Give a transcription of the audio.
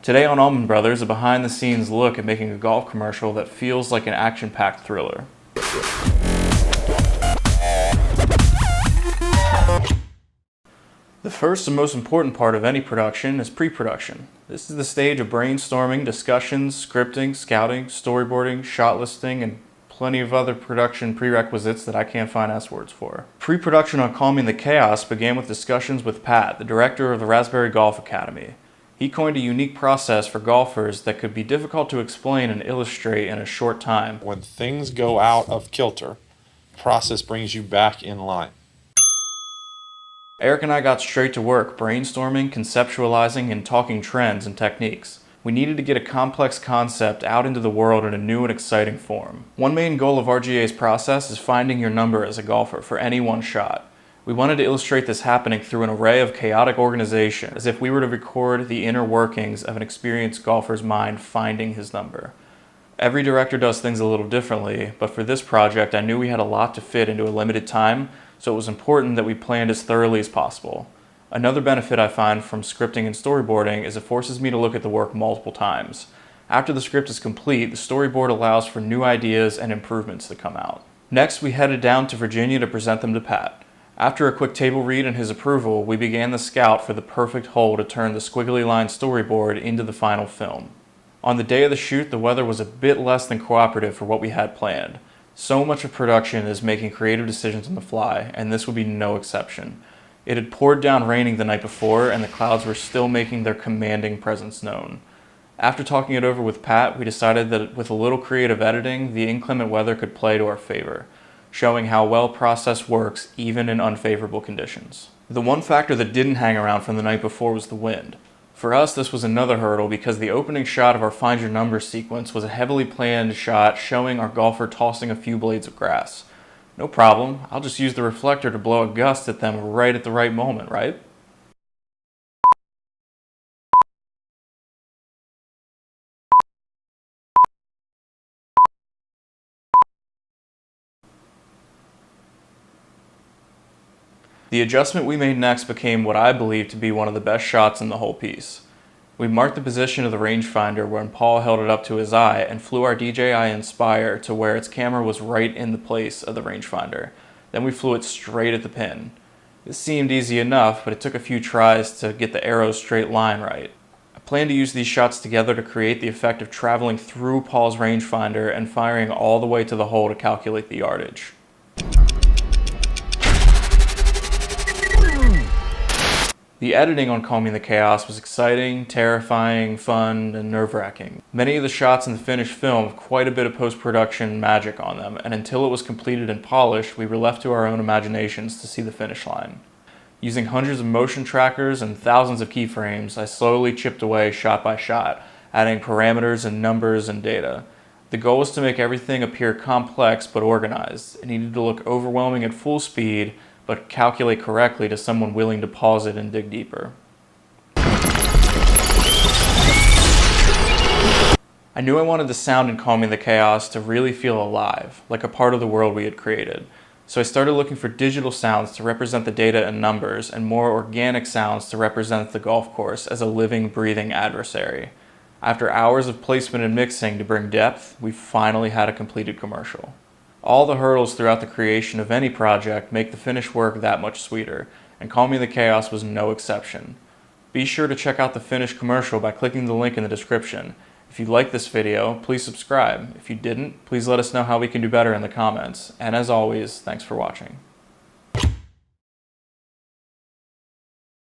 Today on Aumen Brothers, a behind-the-scenes look at making a golf commercial that feels like an action-packed thriller. The first and most important part of any production is pre-production. This is the stage of brainstorming, discussions, scripting, scouting, storyboarding, shot listing, and plenty of other production prerequisites that I can't find S-words for. Pre-production on Calming the Chaos began with discussions with Pat, the director of the Raspberry Golf Academy. He coined a unique process for golfers that could be difficult to explain and illustrate in a short time. When things go out of kilter, process brings you back in line. Eric and I got straight to work, brainstorming, conceptualizing, and talking trends and techniques. We needed to get a complex concept out into the world in a new and exciting form. One main goal of RGA's process is finding your number as a golfer for any one shot. We wanted to illustrate this happening through an array of chaotic organization, as if we were to record the inner workings of an experienced golfer's mind finding his number. Every director does things a little differently, but for this project I knew we had a lot to fit into a limited time, so it was important that we planned as thoroughly as possible. Another benefit I find from scripting and storyboarding is it forces me to look at the work multiple times. After the script is complete, the storyboard allows for new ideas and improvements to come out. Next, we headed down to Virginia to present them to Pat. After a quick table read and his approval, we began the scout for the perfect hole to turn the squiggly line storyboard into the final film. On the day of the shoot, the weather was a bit less than cooperative for what we had planned. So much of production is making creative decisions on the fly, and this would be no exception. It had poured down raining the night before, and the clouds were still making their commanding presence known. After talking it over with Pat, we decided that with a little creative editing, the inclement weather could play to our favor, showing how well process works even in unfavorable conditions. The one factor that didn't hang around from the night before was the wind. For us, this was another hurdle because the opening shot of our Find Your Number sequence was a heavily planned shot showing our golfer tossing a few blades of grass. No problem, I'll just use the reflector to blow a gust at them right at the right moment, right? The adjustment we made next became what I believe to be one of the best shots in the whole piece. We marked the position of the rangefinder when Paul held it up to his eye and flew our DJI Inspire to where its camera was right in the place of the rangefinder. Then we flew it straight at the pin. This seemed easy enough, but it took a few tries to get the arrow's straight line right. I plan to use these shots together to create the effect of traveling through Paul's rangefinder and firing all the way to the hole to calculate the yardage. The editing on Calming the Chaos was exciting, terrifying, fun, and nerve-wracking. Many of the shots in the finished film have quite a bit of post-production magic on them, and until it was completed and polished, we were left to our own imaginations to see the finish line. Using hundreds of motion trackers and thousands of keyframes, I slowly chipped away shot by shot, adding parameters and numbers and data. The goal was to make everything appear complex but organized. It needed to look overwhelming at full speed, but calculate correctly to someone willing to pause it and dig deeper. I knew I wanted the sound in Calming the Chaos to really feel alive, like a part of the world we had created. So I started looking for digital sounds to represent the data and numbers, and more organic sounds to represent the golf course as a living, breathing adversary. After hours of placement and mixing to bring depth, we finally had a completed commercial. All the hurdles throughout the creation of any project make the finished work that much sweeter, and Calming the Chaos was no exception. Be sure to check out the finished commercial by clicking the link in the description. If you liked this video, please subscribe. If you didn't, please let us know how we can do better in the comments. And as always, thanks for watching.